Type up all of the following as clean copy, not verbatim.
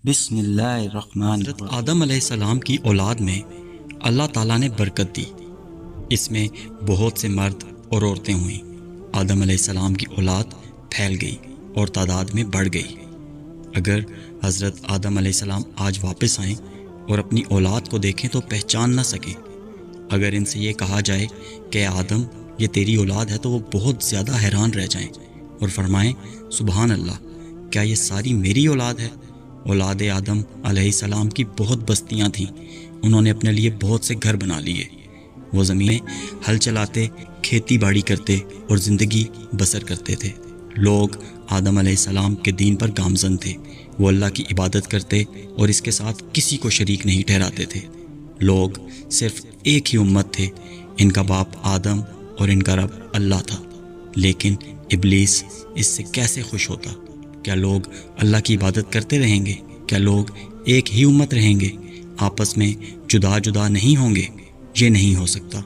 بسم اللہ الرحمن حضرت الرحیم۔ آدم علیہ السلام کی اولاد میں اللہ تعالیٰ نے برکت دی۔ اس میں بہت سے مرد اور عورتیں ہوئیں۔ آدم علیہ السلام کی اولاد پھیل گئی اور تعداد میں بڑھ گئی۔ اگر حضرت آدم علیہ السلام آج واپس آئیں اور اپنی اولاد کو دیکھیں تو پہچان نہ سکیں۔ اگر ان سے یہ کہا جائے کہ آدم یہ تیری اولاد ہے تو وہ بہت زیادہ حیران رہ جائیں اور فرمائیں سبحان اللہ، کیا یہ ساری میری اولاد ہے؟ اولاد آدم علیہ السلام کی بہت بستیاں تھیں، انہوں نے اپنے لیے بہت سے گھر بنا لیے۔ وہ زمینیں ہل چلاتے، کھیتی باڑی کرتے اور زندگی بسر کرتے تھے۔ لوگ آدم علیہ السلام کے دین پر گامزن تھے۔ وہ اللہ کی عبادت کرتے اور اس کے ساتھ کسی کو شریک نہیں ٹھہراتے تھے۔ لوگ صرف ایک ہی امت تھے، ان کا باپ آدم اور ان کا رب اللہ تھا۔ لیکن ابلیس اس سے کیسے خوش ہوتا؟ کیا لوگ اللہ کی عبادت کرتے رہیں گے؟ کیا لوگ ایک ہی امت رہیں گے، آپس میں جدا جدا نہیں ہوں گے؟ یہ نہیں ہو سکتا۔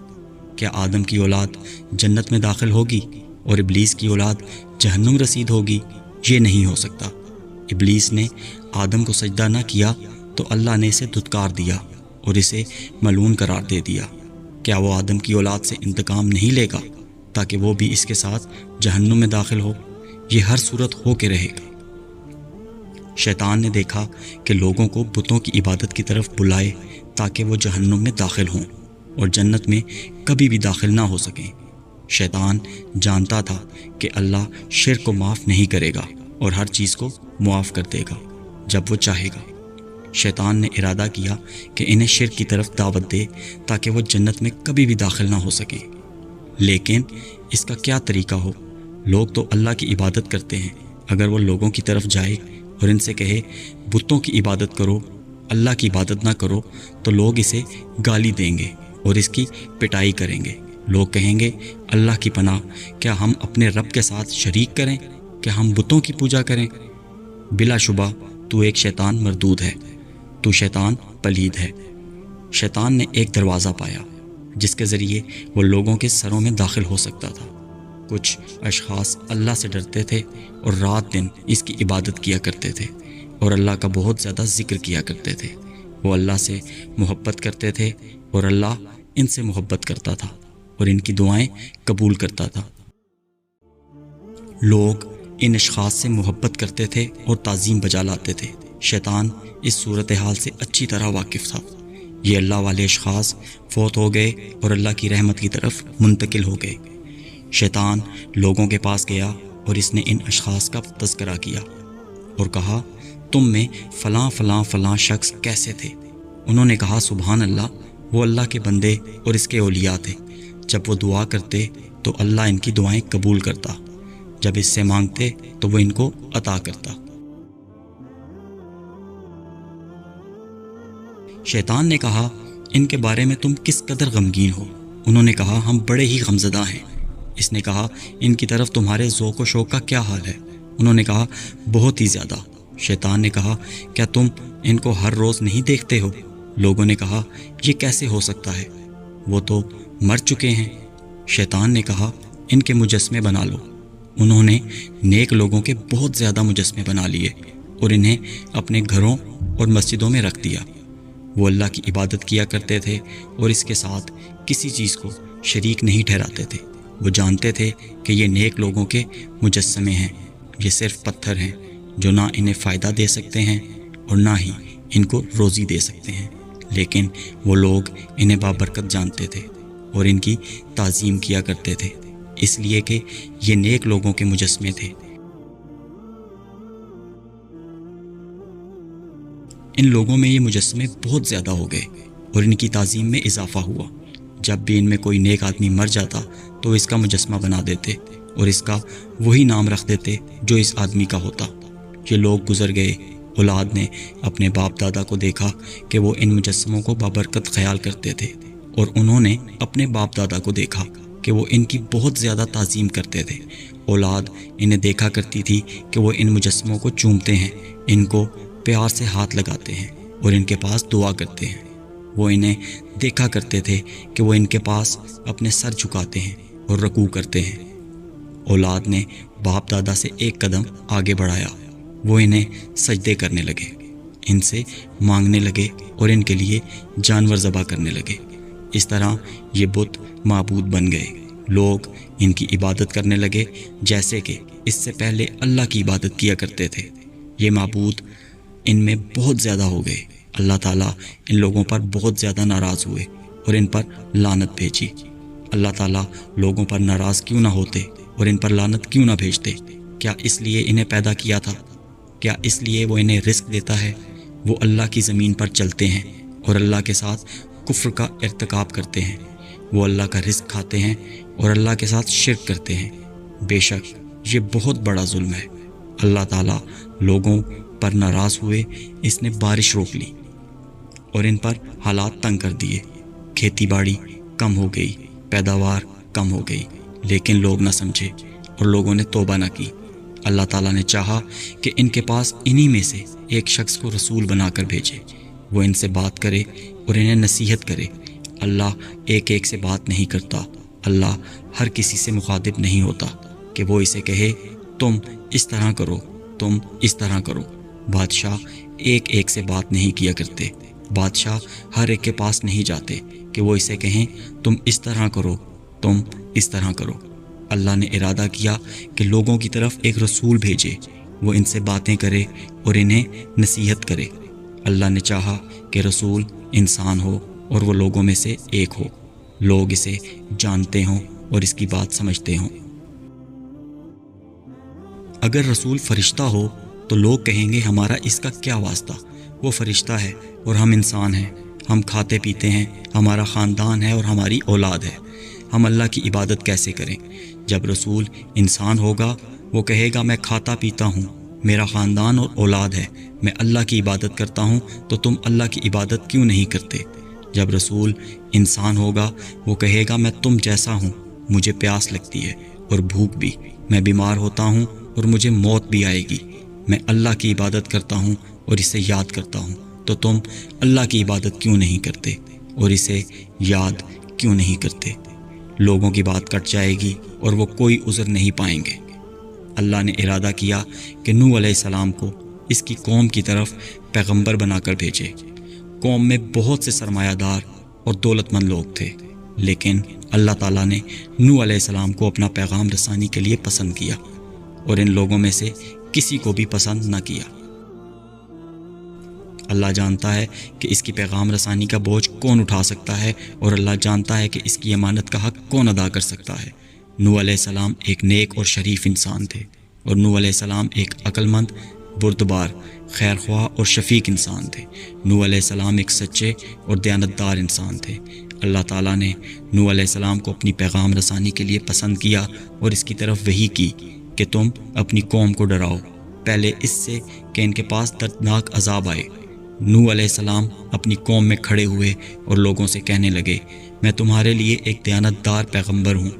کیا آدم کی اولاد جنت میں داخل ہوگی اور ابلیس کی اولاد جہنم رسید ہوگی؟ یہ نہیں ہو سکتا۔ ابلیس نے آدم کو سجدہ نہ کیا تو اللہ نے اسے دھتکار دیا اور اسے ملعون قرار دے دیا۔ کیا وہ آدم کی اولاد سے انتقام نہیں لے گا تاکہ وہ بھی اس کے ساتھ جہنم میں داخل ہو؟ یہ ہر صورت ہو کے رہے گا۔ شیطان نے دیکھا کہ لوگوں کو بتوں کی عبادت کی طرف بلائے تاکہ وہ جہنم میں داخل ہوں اور جنت میں کبھی بھی داخل نہ ہو سکیں۔ شیطان جانتا تھا کہ اللہ شرک کو معاف نہیں کرے گا اور ہر چیز کو معاف کر دے گا جب وہ چاہے گا۔ شیطان نے ارادہ کیا کہ انہیں شرک کی طرف دعوت دے تاکہ وہ جنت میں کبھی بھی داخل نہ ہو سکے۔ لیکن اس کا کیا طریقہ ہو؟ لوگ تو اللہ کی عبادت کرتے ہیں، اگر وہ لوگوں کی طرف جائے اور ان سے کہے بتوں کی عبادت کرو، اللہ کی عبادت نہ کرو، تو لوگ اسے گالی دیں گے اور اس کی پٹائی کریں گے۔ لوگ کہیں گے اللہ کی پناہ، کیا ہم اپنے رب کے ساتھ شریک کریں؟ کیا ہم بتوں کی پوجا کریں؟ بلا شبہ تو ایک شیطان مردود ہے، تو شیطان پلید ہے۔ شیطان نے ایک دروازہ پایا جس کے ذریعے وہ لوگوں کے سروں میں داخل ہو سکتا تھا۔ کچھ اشخاص اللہ سے ڈرتے تھے اور رات دن اس کی عبادت کیا کرتے تھے اور اللہ کا بہت زیادہ ذکر کیا کرتے تھے۔ وہ اللہ سے محبت کرتے تھے اور اللہ ان سے محبت کرتا تھا اور ان کی دعائیں قبول کرتا تھا۔ لوگ ان اشخاص سے محبت کرتے تھے اور تعظیم بجا لاتے تھے۔ شیطان اس صورتحال سے اچھی طرح واقف تھا۔ یہ اللہ والے اشخاص فوت ہو گئے اور اللہ کی رحمت کی طرف منتقل ہو گئے۔ شیطان لوگوں کے پاس گیا اور اس نے ان اشخاص کا تذکرہ کیا اور کہا تم میں فلاں فلاں فلاں شخص کیسے تھے؟ انہوں نے کہا سبحان اللہ، وہ اللہ کے بندے اور اس کے اولیاء تھے۔ جب وہ دعا کرتے تو اللہ ان کی دعائیں قبول کرتا، جب اس سے مانگتے تو وہ ان کو عطا کرتا۔ شیطان نے کہا ان کے بارے میں تم کس قدر غمگین ہو؟ انہوں نے کہا ہم بڑے ہی غمزدہ ہیں۔ اس نے کہا ان کی طرف تمہارے ذوق و شوق کا کیا حال ہے؟ انہوں نے کہا بہت ہی زیادہ۔ شیطان نے کہا کیا تم ان کو ہر روز نہیں دیکھتے ہو؟ لوگوں نے کہا یہ کیسے ہو سکتا ہے، وہ تو مر چکے ہیں۔ شیطان نے کہا ان کے مجسمے بنا لو۔ انہوں نے نیک لوگوں کے بہت زیادہ مجسمے بنا لیے اور انہیں اپنے گھروں اور مسجدوں میں رکھ دیا۔ وہ اللہ کی عبادت کیا کرتے تھے اور اس کے ساتھ کسی چیز کو شریک نہیں ٹھہراتے تھے۔ وہ جانتے تھے کہ یہ نیک لوگوں کے مجسمے ہیں، یہ صرف پتھر ہیں جو نہ انہیں فائدہ دے سکتے ہیں اور نہ ہی ان کو روزی دے سکتے ہیں، لیکن وہ لوگ انہیں بابرکت جانتے تھے اور ان کی تعظیم کیا کرتے تھے، اس لیے کہ یہ نیک لوگوں کے مجسمے تھے۔ ان لوگوں میں یہ مجسمے بہت زیادہ ہو گئے اور ان کی تعظیم میں اضافہ ہوا۔ جب بھی ان میں کوئی نیک آدمی مر جاتا تو اس کا مجسمہ بنا دیتے اور اس کا وہی نام رکھ دیتے جو اس آدمی کا ہوتا۔ یہ لوگ گزر گئے۔ اولاد نے اپنے باپ دادا کو دیکھا کہ وہ ان مجسموں کو بابرکت خیال کرتے تھے اور انہوں نے اپنے باپ دادا کو دیکھا کہ وہ ان کی بہت زیادہ تعظیم کرتے تھے۔ اولاد انہیں دیکھا کرتی تھی کہ وہ ان مجسموں کو چومتے ہیں، ان کو پیار سے ہاتھ لگاتے ہیں اور ان کے پاس دعا کرتے ہیں۔ وہ انہیں دیکھا کرتے تھے کہ وہ ان کے پاس اپنے سر جھکاتے ہیں اور رکوع کرتے ہیں۔ اولاد نے باپ دادا سے ایک قدم آگے بڑھایا، وہ انہیں سجدے کرنے لگے۔ ان سے مانگنے لگے اور ان کے لیے جانور ذبح کرنے لگے۔ اس طرح یہ بت معبود بن گئے۔ لوگ ان کی عبادت کرنے لگے جیسے کہ اس سے پہلے اللہ کی عبادت کیا کرتے تھے۔ یہ معبود ان میں بہت زیادہ ہو گئے۔ اللہ تعالیٰ ان لوگوں پر بہت زیادہ ناراض ہوئے اور ان پر لعنت بھیجی۔ اللہ تعالیٰ لوگوں پر ناراض کیوں نہ ہوتے اور ان پر لعنت کیوں نہ بھیجتے؟ کیا اس لیے انہیں پیدا کیا تھا؟ کیا اس لیے وہ انہیں رزق دیتا ہے؟ وہ اللہ کی زمین پر چلتے ہیں اور اللہ کے ساتھ کفر کا ارتکاب کرتے ہیں۔ وہ اللہ کا رزق کھاتے ہیں اور اللہ کے ساتھ شرک کرتے ہیں۔ بے شک یہ بہت بڑا ظلم ہے۔ اللہ تعالیٰ لوگوں پر ناراض ہوئے، اس نے بارش روک لی اور ان پر حالات تنگ کر دیے۔ کھیتی باڑی کم ہو گئی، پیداوار کم ہو گئی، لیکن لوگ نہ سمجھے اور لوگوں نے توبہ نہ کی۔ اللہ تعالیٰ نے چاہا کہ ان کے پاس انہی میں سے ایک شخص کو رسول بنا کر بھیجے، وہ ان سے بات کرے اور انہیں نصیحت کرے۔ اللہ ایک ایک سے بات نہیں کرتا، اللہ ہر کسی سے مخاطب نہیں ہوتا کہ وہ اسے کہے تم اس طرح کرو، تم اس طرح کرو۔ بادشاہ ایک ایک سے بات نہیں کیا کرتے، بادشاہ ہر ایک کے پاس نہیں جاتے کہ وہ اسے کہیں تم اس طرح کرو، تم اس طرح کرو۔ اللہ نے ارادہ کیا کہ لوگوں کی طرف ایک رسول بھیجے، وہ ان سے باتیں کرے اور انہیں نصیحت کرے۔ اللہ نے چاہا کہ رسول انسان ہو اور وہ لوگوں میں سے ایک ہو، لوگ اسے جانتے ہوں اور اس کی بات سمجھتے ہوں۔ اگر رسول فرشتہ ہو تو لوگ کہیں گے ہمارا اس کا کیا واسطہ؟ وہ فرشتہ ہے اور ہم انسان ہیں، ہم کھاتے پیتے ہیں، ہمارا خاندان ہے اور ہماری اولاد ہے، ہم اللہ کی عبادت کیسے کریں؟ جب رسول انسان ہوگا وہ کہے گا میں کھاتا پیتا ہوں، میرا خاندان اور اولاد ہے، میں اللہ کی عبادت کرتا ہوں، تو تم اللہ کی عبادت کیوں نہیں کرتے؟ جب رسول انسان ہوگا وہ کہے گا میں تم جیسا ہوں، مجھے پیاس لگتی ہے اور بھوک بھی، میں بیمار ہوتا ہوں اور مجھے موت بھی آئے گی، میں اللہ کی عبادت کرتا ہوں اور اسے یاد کرتا ہوں، تو تم اللہ کی عبادت کیوں نہیں کرتے اور اسے یاد کیوں نہیں کرتے؟ لوگوں کی بات کٹ جائے گی اور وہ کوئی عذر نہیں پائیں گے۔ اللہ نے ارادہ کیا کہ نوح علیہ السلام کو اس کی قوم کی طرف پیغمبر بنا کر بھیجے۔ قوم میں بہت سے سرمایہ دار اور دولت مند لوگ تھے، لیکن اللہ تعالیٰ نے نوح علیہ السلام کو اپنا پیغام رسانی کے لیے پسند کیا اور ان لوگوں میں سے کسی کو بھی پسند نہ کیا۔ اللہ جانتا ہے کہ اس کی پیغام رسانی کا بوجھ کون اٹھا سکتا ہے اور اللہ جانتا ہے کہ اس کی امانت کا حق کون ادا کر سکتا ہے۔ نوح علیہ السلام ایک نیک اور شریف انسان تھے، اور نوح علیہ السلام ایک عقل مند، بردبار، خیر خواہ اور شفیق انسان تھے۔ نوح علیہ السلام ایک سچے اور دیانتدار انسان تھے۔ اللہ تعالیٰ نے نوح علیہ السلام کو اپنی پیغام رسانی کے لیے پسند کیا اور اس کی طرف وحی کی کہ تم اپنی قوم کو ڈراؤ، پہلے اس سے کہ ان کے پاس دردناک عذاب آئے۔ نوح علیہ السلام اپنی قوم میں کھڑے ہوئے اور لوگوں سے کہنے لگے میں تمہارے لیے ایک دیانتدار پیغمبر ہوں۔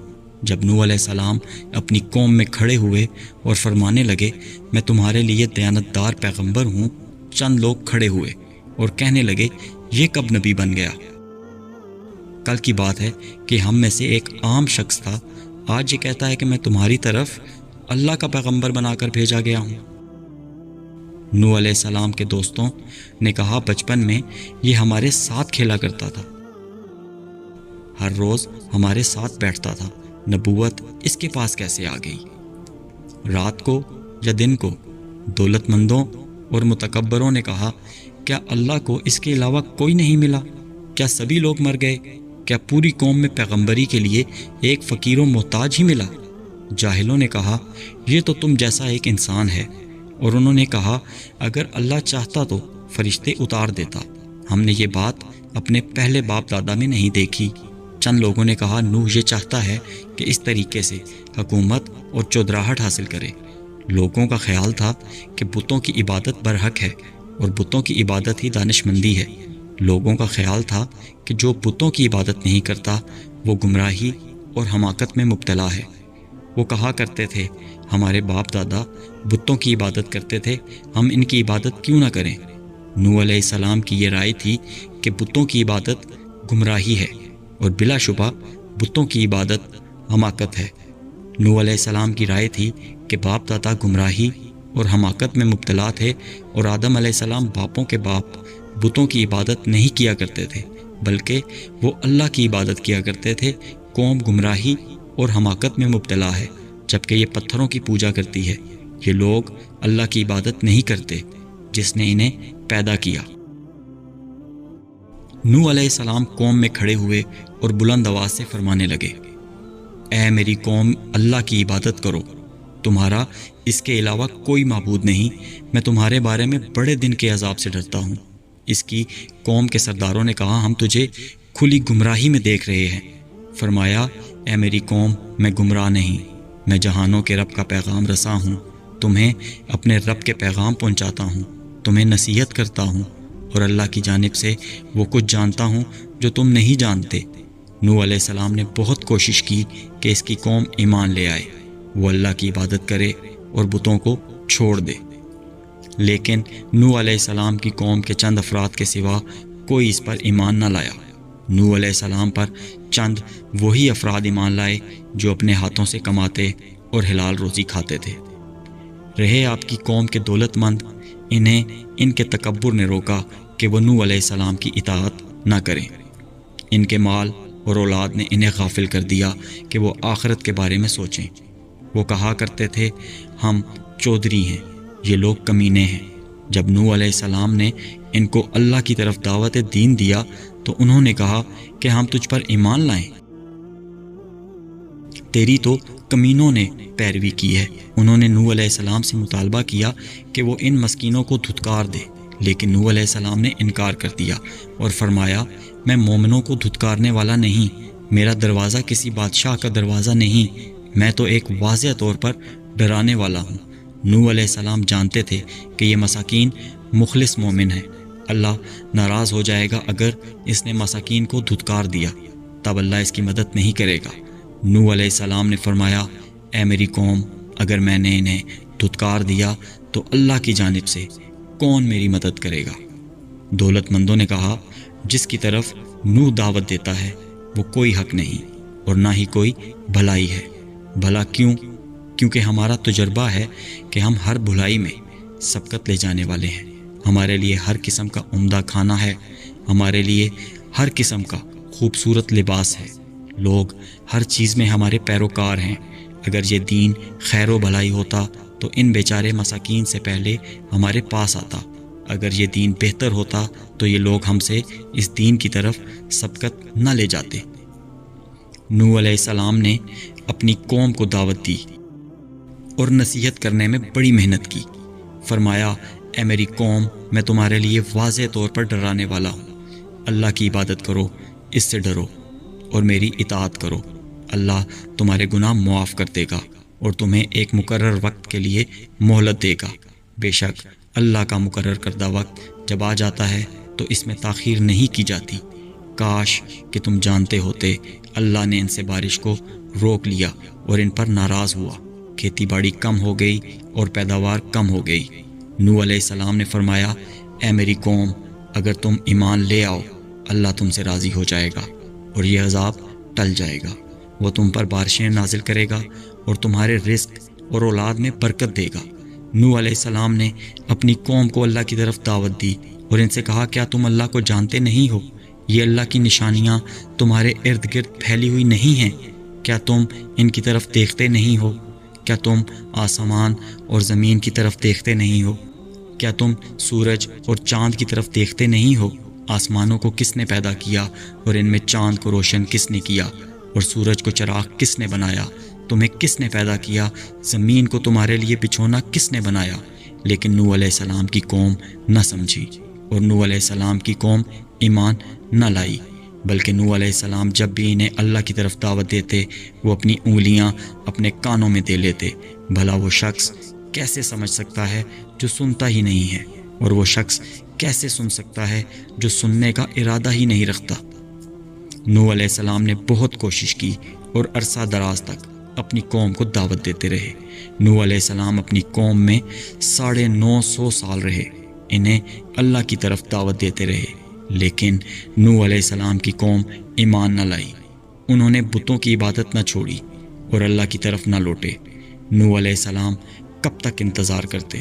جب نوح علیہ السلام اپنی قوم میں کھڑے ہوئے اور فرمانے لگے میں تمہارے لیے دیانتدار پیغمبر ہوں، چند لوگ کھڑے ہوئے اور کہنے لگے یہ کب نبی بن گیا؟ کل کی بات ہے کہ ہم میں سے ایک عام شخص تھا، آج یہ کہتا ہے کہ میں تمہاری طرف اللہ کا پیغمبر بنا کر بھیجا گیا ہوں۔ نوح علیہ السلام کے دوستوں نے کہا بچپن میں یہ ہمارے ساتھ کھیلا کرتا تھا، ہر روز ہمارے ساتھ بیٹھتا تھا، نبوت اس کے پاس کیسے آ گئی؟ رات کو یا دن کو؟ دولت مندوں اور متکبروں نے کہا کیا اللہ کو اس کے علاوہ کوئی نہیں ملا؟ کیا سبھی لوگ مر گئے؟ کیا پوری قوم میں پیغمبری کے لیے ایک فقیر و محتاج ہی ملا؟ جاہلوں نے کہا یہ تو تم جیسا ایک انسان ہے، اور انہوں نے کہا اگر اللہ چاہتا تو فرشتے اتار دیتا، ہم نے یہ بات اپنے پہلے باپ دادا میں نہیں دیکھی۔ چند لوگوں نے کہا نوح یہ چاہتا ہے کہ اس طریقے سے حکومت اور چودراہٹ حاصل کرے۔ لوگوں کا خیال تھا کہ بتوں کی عبادت برحق ہے اور بتوں کی عبادت ہی دانش مندی ہے۔ لوگوں کا خیال تھا کہ جو بتوں کی عبادت نہیں کرتا وہ گمراہی اور حماقت میں مبتلا ہے۔ وہ کہا کرتے تھے ہمارے باپ دادا بتوں کی عبادت کرتے تھے، ہم ان کی عبادت کیوں نہ کریں؟ نوح علیہ السلام کی یہ رائے تھی کہ بتوں کی عبادت گمراہی ہے اور بلا شبہ بتوں کی عبادت حماقت ہے۔ نوح علیہ السلام کی رائے تھی کہ باپ دادا گمراہی اور حماقت میں مبتلا تھے، اور آدم علیہ السلام باپوں کے باپ بتوں کی عبادت نہیں کیا کرتے تھے بلکہ وہ اللہ کی عبادت کیا کرتے تھے۔ قوم گمراہی اور حماقت میں مبتلا ہے جبکہ یہ پتھروں کی پوجا کرتی ہے۔ یہ لوگ اللہ کی عبادت نہیں کرتے جس نے انہیں پیدا کیا۔ نوح علیہ السلام قوم میں کھڑے ہوئے اور بلند آواز سے فرمانے لگے، اے میری قوم، اللہ کی عبادت کرو، تمہارا اس کے علاوہ کوئی معبود نہیں۔ میں تمہارے بارے میں بڑے دن کے عذاب سے ڈرتا ہوں۔ اس کی قوم کے سرداروں نے کہا، ہم تجھے کھلی گمراہی میں دیکھ رہے ہیں۔ فرمایا، اے میری قوم، میں گمراہ نہیں، میں جہانوں کے رب کا پیغام رساں ہوں، تمہیں اپنے رب کے پیغام پہنچاتا ہوں، تمہیں نصیحت کرتا ہوں، اور اللہ کی جانب سے وہ کچھ جانتا ہوں جو تم نہیں جانتے۔ نوح علیہ السلام نے بہت کوشش کی کہ اس کی قوم ایمان لے آئے، وہ اللہ کی عبادت کرے اور بتوں کو چھوڑ دے، لیکن نوح علیہ السلام کی قوم کے چند افراد کے سوا کوئی اس پر ایمان نہ لایا۔ نوح علیہ السلام پر چند وہی افراد ایمان لائے جو اپنے ہاتھوں سے کماتے اور حلال روزی کھاتے تھے۔ رہے آپ کی قوم کے دولت مند، انہیں ان کے تکبر نے روکا کہ وہ نوح علیہ السلام کی اطاعت نہ کریں۔ ان کے مال اور اولاد نے انہیں غافل کر دیا کہ وہ آخرت کے بارے میں سوچیں۔ وہ کہا کرتے تھے، ہم چودھری ہیں، یہ لوگ کمینے ہیں۔ جب نوح علیہ السلام نے ان کو اللہ کی طرف دعوت دین دیا تو انہوں نے کہا کہ ہم تجھ پر ایمان لائیں، تیری تو کمینوں نے پیروی کی ہے۔ انہوں نے نوح علیہ السلام سے مطالبہ کیا کہ وہ ان مسکینوں کو دھتکار دے، لیکن نوح علیہ السلام نے انکار کر دیا اور فرمایا، میں مومنوں کو دھتکارنے والا نہیں، میرا دروازہ کسی بادشاہ کا دروازہ نہیں، میں تو ایک واضح طور پر ڈرانے والا ہوں۔ نوح علیہ السلام جانتے تھے کہ یہ مساکین مخلص مومن ہیں، اللہ ناراض ہو جائے گا اگر اس نے مساکین کو دھتکار دیا، تب اللہ اس کی مدد نہیں کرے گا۔ نوح علیہ السلام نے فرمایا، اے میری قوم، اگر میں نے انہیں دھتکار دیا تو اللہ کی جانب سے کون میری مدد کرے گا؟ دولت مندوں نے کہا، جس کی طرف نوح دعوت دیتا ہے وہ کوئی حق نہیں اور نہ ہی کوئی بھلائی ہے۔ بھلا کیوں؟ کیونکہ ہمارا تجربہ ہے کہ ہم ہر بھلائی میں سبقت لے جانے والے ہیں، ہمارے لیے ہر قسم کا عمدہ کھانا ہے، ہمارے لیے ہر قسم کا خوبصورت لباس ہے، لوگ ہر چیز میں ہمارے پیروکار ہیں۔ اگر یہ دین خیر و بھلائی ہوتا تو ان بیچارے مساکین سے پہلے ہمارے پاس آتا، اگر یہ دین بہتر ہوتا تو یہ لوگ ہم سے اس دین کی طرف سبقت نہ لے جاتے۔ نوح علیہ السلام نے اپنی قوم کو دعوت دی اور نصیحت کرنے میں بڑی محنت کی۔ فرمایا، اے میری قوم، میں تمہارے لیے واضح طور پر ڈرانے والا ہوں، اللہ کی عبادت کرو، اس سے ڈرو اور میری اطاعت کرو، اللہ تمہارے گناہ معاف کر دے گا اور تمہیں ایک مقرر وقت کے لیے مہلت دے گا۔ بے شک اللہ کا مقرر کردہ وقت جب آ جاتا ہے تو اس میں تاخیر نہیں کی جاتی۔ کاش کہ تم جانتے ہوتے، اللہ نے ان سے بارش کو روک لیا اور ان پر ناراض ہوا، کھیتی باڑی کم ہو گئی اور پیداوار کم ہو گئی۔ نوح علیہ السلام نے فرمایا، اے میری قوم، اگر تم ایمان لے آؤ، اللہ تم سے راضی ہو جائے گا اور یہ عذاب ٹل جائے گا، وہ تم پر بارشیں نازل کرے گا اور تمہارے رزق اور اولاد میں برکت دے گا۔ نوح علیہ السلام نے اپنی قوم کو اللہ کی طرف دعوت دی اور ان سے کہا، کیا تم اللہ کو جانتے نہیں ہو؟ یہ اللہ کی نشانیاں تمہارے ارد گرد پھیلی ہوئی نہیں ہیں، کیا تم ان کی طرف دیکھتے نہیں ہو؟ کیا تم آسمان اور زمین کی طرف دیکھتے نہیں ہو؟ کیا تم سورج اور چاند کی طرف دیکھتے نہیں ہو؟ آسمانوں کو کس نے پیدا کیا اور ان میں چاند کو روشن کس نے کیا اور سورج کو چراغ کس نے بنایا؟ تمہیں کس نے پیدا کیا؟ زمین کو تمہارے لیے بچھونا کس نے بنایا؟ لیکن نوح علیہ السلام کی قوم نہ سمجھی اور نوح علیہ السلام کی قوم ایمان نہ لائی، بلکہ نوح علیہ السلام جب بھی انہیں اللہ کی طرف دعوت دیتے وہ اپنی انگلیاں اپنے کانوں میں دے لیتے۔ بھلا وہ شخص کیسے سمجھ سکتا ہے جو سنتا ہی نہیں ہے، اور وہ شخص کیسے سن سکتا ہے جو سننے کا ارادہ ہی نہیں رکھتا؟ نوح علیہ السلام نے بہت کوشش کی اور عرصہ دراز تک اپنی قوم کو دعوت دیتے رہے۔ نوح علیہ السلام اپنی قوم میں 950 سال رہے، انہیں اللہ کی طرف دعوت دیتے رہے، لیکن نوح علیہ السلام کی قوم ایمان نہ لائی، انہوں نے بتوں کی عبادت نہ چھوڑی اور اللہ کی طرف نہ لوٹے۔ نوح علیہ السلام کب تک انتظار کرتے؟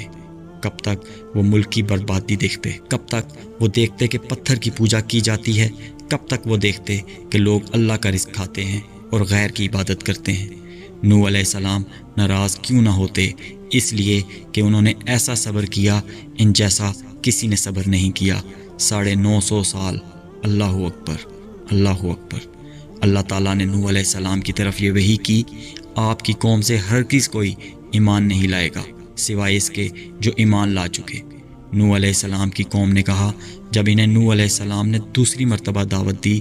کب تک وہ ملک کی بربادی دیکھتے؟ کب تک وہ دیکھتے کہ پتھر کی پوجا کی جاتی ہے؟ کب تک وہ دیکھتے کہ لوگ اللہ کا رزق کھاتے ہیں اور غیر کی عبادت کرتے ہیں؟ نوح علیہ السلام ناراض کیوں نہ ہوتے؟ اس لیے کہ انہوں نے ایسا صبر کیا ان جیسا کسی نے صبر نہیں کیا 950 سال۔ اللہ اکبر، اللہ اکبر۔ اللہ تعالیٰ نے نوح علیہ السلام کی طرف یہ وحی کی، آپ کی قوم سے ہرگز کوئی ایمان نہیں لائے گا سوائے اس کے جو ایمان لا چکے۔ نوح علیہ السلام کی قوم نے کہا جب انہیں نوح علیہ السلام نے دوسری مرتبہ دعوت دی،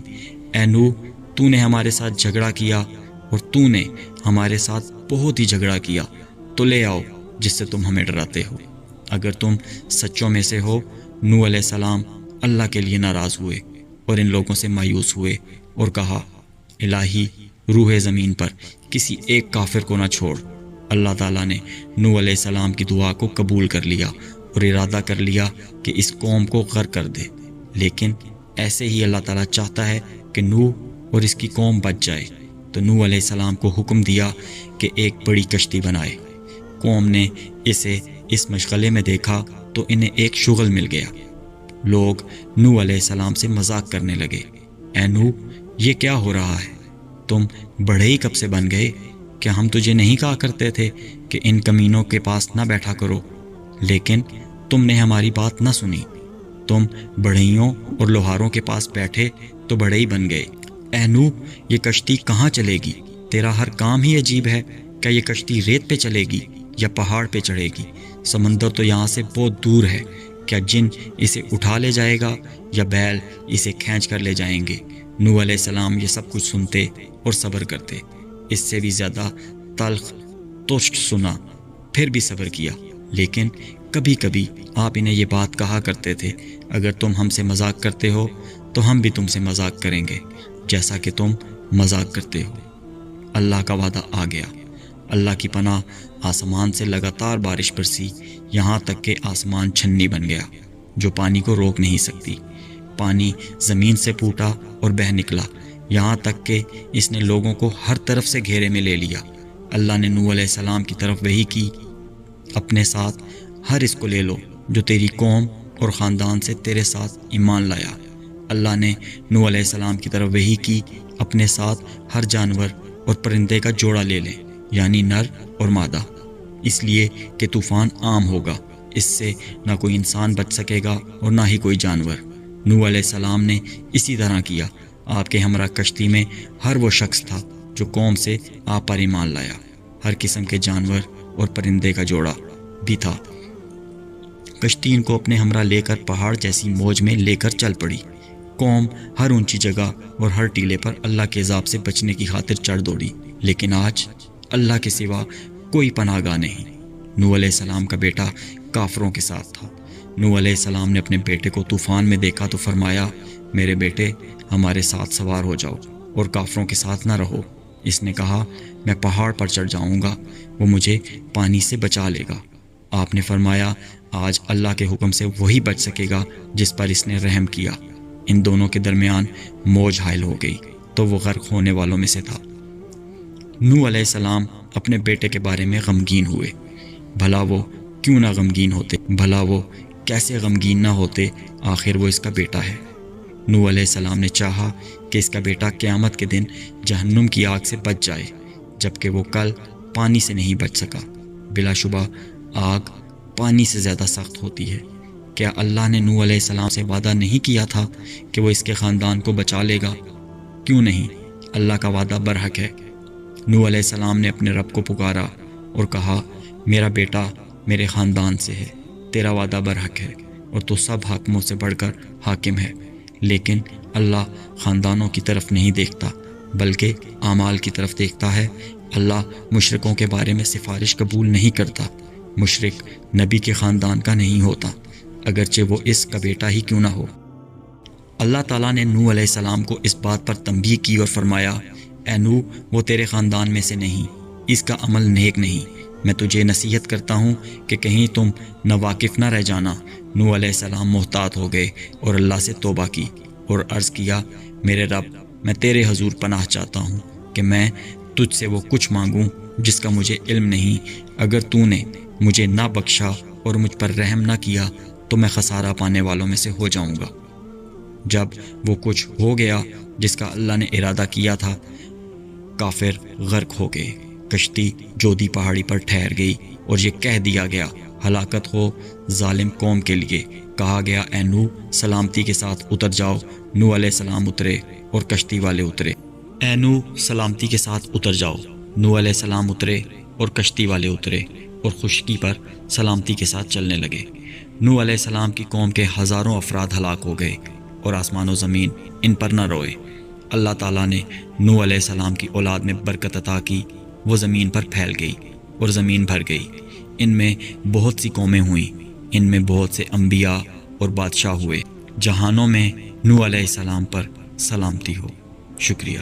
اے نوح، تو نے ہمارے ساتھ جھگڑا کیا اور تو نے ہمارے ساتھ بہت ہی جھگڑا کیا، تو لے آؤ جس سے تم ہمیں ڈراتے ہو۔ اگر تم سچوں میں سے ہو۔ نوح علیہ السلام اللہ کے لیے ناراض ہوئے اور ان لوگوں سے مایوس ہوئے اور کہا الہی، روح زمین پر کسی ایک کافر کو نہ چھوڑ۔ اللہ تعالیٰ نے نوح علیہ السلام کی دعا کو قبول کر لیا اور ارادہ کر لیا کہ اس قوم کو غرق کر دے، لیکن ایسے ہی اللہ تعالیٰ چاہتا ہے کہ نوح اور اس کی قوم بچ جائے، تو نوح علیہ السلام کو حکم دیا کہ ایک بڑی کشتی بنائے۔ قوم نے اسے اس مشغلے میں دیکھا تو انہیں ایک شغل مل گیا۔ لوگ نوح علیہ السلام سے مذاق کرنے لگے، اے نوح، یہ کیا ہو رہا ہے؟ تم بڑے ہی کب سے بن گئے؟ کیا ہم تجھے نہیں کہا کرتے تھے کہ ان کمینوں کے پاس نہ بیٹھا کرو؟ لیکن تم نے ہماری بات نہ سنی، تم بڑھئیوں اور لوہاروں کے پاس بیٹھے تو بڑے ہی بن گئے۔ اے نوح، یہ کشتی کہاں چلے گی؟ تیرا ہر کام ہی عجیب ہے۔ کیا یہ کشتی ریت پہ چلے گی یا پہاڑ پہ چڑھے گی؟ سمندر تو یہاں سے بہت دور ہے۔ کیا جن اسے اٹھا لے جائے گا یا بیل اسے کھینچ کر لے جائیں گے؟ نوح علیہ السلام یہ سب کچھ سنتے اور صبر کرتے، اس سے بھی زیادہ تلخ تشت سنا، پھر بھی صبر کیا۔ لیکن کبھی کبھی آپ انہیں یہ بات کہا کرتے تھے، اگر تم ہم سے مذاق کرتے ہو تو ہم بھی تم سے مذاق کریں گے جیسا کہ تم مذاق کرتے ہو۔ اللہ کا وعدہ آ گیا۔ اللہ کی پناہ، آسمان سے لگاتار بارش برسی، یہاں تک کہ آسمان چھنی بن گیا جو پانی کو روک نہیں سکتی۔ پانی زمین سے پھوٹا اور بہہ نکلا، یہاں تک کہ اس نے لوگوں کو ہر طرف سے گھیرے میں لے لیا۔ اللہ نے نوح علیہ السلام کی طرف وحی کی، اپنے ساتھ ہر اس کو لے لو جو تیری قوم اور خاندان سے تیرے ساتھ ایمان لایا۔ اللہ نے نوح علیہ السلام کی طرف وحی کی، اپنے ساتھ ہر جانور اور پرندے کا جوڑا لے لیں، یعنی نر اور مادہ، اس لیے کہ طوفان عام ہوگا، اس سے نہ کوئی انسان بچ سکے گا اور نہ ہی کوئی جانور۔ نوح علیہ السلام نے اسی طرح کیا۔ آپ کے ہمراہ کشتی میں ہر وہ شخص تھا جو قوم سے آپ پر ایمان لایا، ہر قسم کے جانور اور پرندے کا جوڑا بھی تھا۔ کشتی ان کو اپنے ہمراہ لے کر پہاڑ جیسی موج میں لے کر چل پڑی۔ قوم ہر اونچی جگہ اور ہر ٹیلے پر اللہ کے عذاب سے بچنے کی خاطر چڑھ دوڑی، لیکن آج اللہ کے سوا کوئی پناہ گاہ نہیں۔ نوح علیہ السلام کا بیٹا کافروں کے ساتھ تھا۔ نوح علیہ السلام نے اپنے بیٹے کو طوفان میں دیکھا تو فرمایا، میرے بیٹے، ہمارے ساتھ سوار ہو جاؤ اور کافروں کے ساتھ نہ رہو۔ اس نے کہا، میں پہاڑ پر چڑھ جاؤں گا، وہ مجھے پانی سے بچا لے گا۔ آپ نے فرمایا، آج اللہ کے حکم سے وہی بچ سکے گا جس پر اس نے رحم کیا۔ ان دونوں کے درمیان موج حائل ہو گئی تو وہ غرق ہونے والوں میں سے تھا۔ نوح علیہ السلام اپنے بیٹے کے بارے میں غمگین ہوئے۔ بھلا وہ کیوں نہ غمگین ہوتے؟ بھلا وہ کیسے غمگین نہ ہوتے؟ آخر وہ اس کا بیٹا ہے۔ نوح علیہ السلام نے چاہا کہ اس کا بیٹا قیامت کے دن جہنم کی آگ سے بچ جائے، جبکہ وہ کل پانی سے نہیں بچ سکا۔ بلا شبہ آگ پانی سے زیادہ سخت ہوتی ہے۔ کیا اللہ نے نوح علیہ السلام سے وعدہ نہیں کیا تھا کہ وہ اس کے خاندان کو بچا لے گا؟ کیوں نہیں؟ اللہ کا وعدہ برحق ہے۔ نوح علیہ السلام نے اپنے رب کو پکارا اور کہا، میرا بیٹا میرے خاندان سے ہے، تیرا وعدہ برحق ہے اور تو سب حاکموں سے بڑھ کر حاکم ہے۔ لیکن اللہ خاندانوں کی طرف نہیں دیکھتا بلکہ اعمال کی طرف دیکھتا ہے۔ اللہ مشرکوں کے بارے میں سفارش قبول نہیں کرتا۔ مشرک نبی کے خاندان کا نہیں ہوتا، اگرچہ وہ اس کا بیٹا ہی کیوں نہ ہو۔ اللہ تعالیٰ نے نوح علیہ السلام کو اس بات پر تنبیہ کی اور فرمایا، اے نوح، وہ تیرے خاندان میں سے نہیں، اس کا عمل نیک نہیں۔ میں تجھے نصیحت کرتا ہوں کہ کہیں تم ناواقف نہ رہ جانا۔ نوح علیہ السلام محتاط ہو گئے اور اللہ سے توبہ کی اور عرض کیا، میرے رب، میں تیرے حضور پناہ چاہتا ہوں کہ میں تجھ سے وہ کچھ مانگوں جس کا مجھے علم نہیں۔ اگر تو نے مجھے نہ بخشا اور مجھ پر رحم نہ کیا تو میں خسارہ پانے والوں میں سے ہو جاؤں گا۔ جب وہ کچھ ہو گیا جس کا اللہ نے ارادہ کیا تھا، کافر غرق ہو گئے۔ کشتی جودی پہاڑی پر ٹھہر گئی اور یہ کہہ دیا گیا، ہلاکت ہو ظالم قوم کے لیے۔ کہا گیا، اے نوح سلامتی کے ساتھ اتر جاؤ۔ نوح علیہ السلام اترے اور کشتی والے اترے۔ اے نوح سلامتی کے ساتھ اتر جاؤ۔ نوح علیہ السلام اترے اور کشتی والے اترے اور خشکی پر سلامتی کے ساتھ چلنے لگے۔ نوح علیہ السلام کی قوم کے ہزاروں افراد ہلاک ہو گئے اور آسمان و زمین ان پر نہ روئے۔ اللہ تعالیٰ نے نوح علیہ السلام کی اولاد میں برکت عطا کی، وہ زمین پر پھیل گئی اور زمین بھر گئی۔ ان میں بہت سی قومیں ہوئیں، ان میں بہت سے انبیاء اور بادشاہ ہوئے۔ جہانوں میں نوح علیہ السلام پر سلامتی ہو۔ شکریہ۔